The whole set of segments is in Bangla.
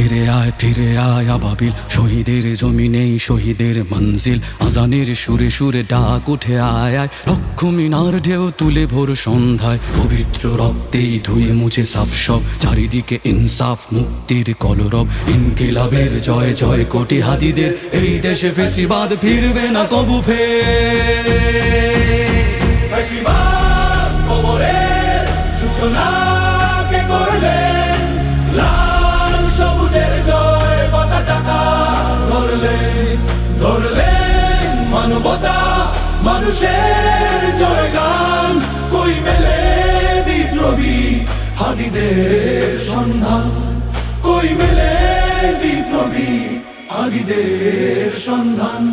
ফিরে আয় আবাবিল, শহীদের জমিনেই শহীদের মঞ্জিল। আজানের সুরে সুরে ডাক উঠে আয় আয়, লক্ষ মিনার ঢেউ তুলে ভোর সন্ধ্যায়। পবিত্র রক্তেই ধুয়ে মুছে সাফ সব, চারিদিকে ইনসাফ মুক্তির কলরব। ইনকিলাবের জয় জয় কোটি হাদিদের, এই দেশে ফেসিবাদ ফিরবে না কবু ফেসিবাদ কবরের সূচনা কে করলেন, লাল সবুজের জয় পতাকাটা ধরলেন মানবতা মানুষের জয়গান। কই মেলে বিপ্লবী হাদিদের সন্ধান, কই মেলে বিপ্লবী হাদিদের সন্ধান।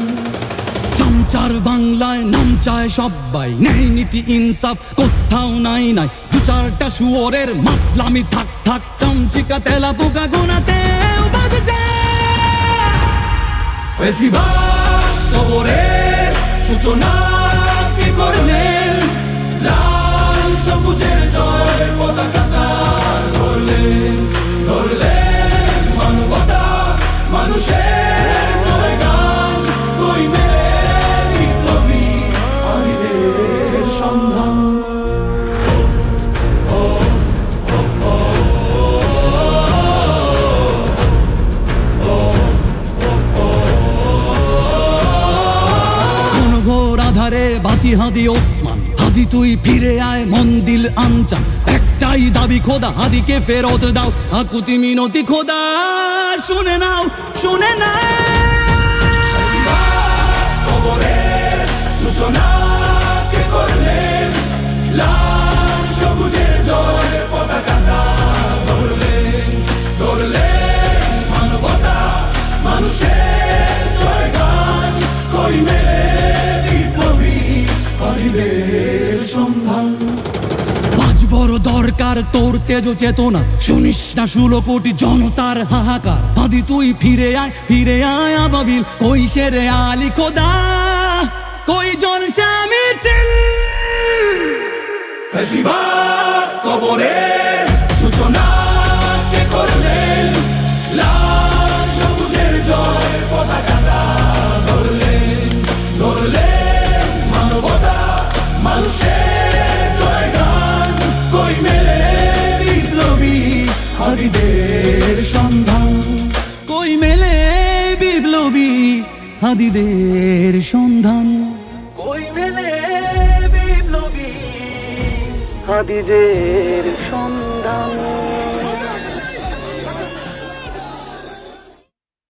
চামচার বাংলায় নাম চায় সব্বাই, ন্যায় নীতি ইনসাফ কোথাও নাই নাই। দু চারটা শুয়োরের মাতলামি থাক থাক, চামচিকা তেলা পোকা গোনাতেও বাজছে। ফেসিবাদ কবরের সূচনা কে করলেন, লাল সবুজের জয় পতাকাটা ধরলেন মানবতা মানুষের জয়গান। কই মেলে বিপ্লবী হাদিদের সন্ধান। আধারে বাতি হাদি ওসমান, হাদি তুই ফিরে আয় মন্দিল আনচান। একটাই দাবি খোদা, হাদিকে ফেরত দাও, আকুতি মিনতি খোদা শুনে নাও শুনে নাও। কবরের সূচনা কে করলেন, লাল সবুজের জয় পতাকাটা ধরলেন মানবতা মানুষের জয়গান। কই মেলে বিপ্লবী হাদিদের সন্ধান। আজ বড় দরকার তোর তেজ চেতনা, শুনিস না 16 কোটি জনতার হাহাকার। হাদি তুই ফিরে আয় আবাবিল, কই শেরে আলী খোদা, কই জলসা মিছিল। ফেসিবাদ কবরের সূচনা কে করলেন, লাল সবুজের জয় পতাকাটা ধরলেন মানবতা মানুষের জয়গান। কই মেলে বিপ্লবী হাদিদের সন্ধান, কই মেলে বিপ্লবী হাদিদের সন্ধান, কই মেলে বিপ্লবী হাদিদের সন্ধান।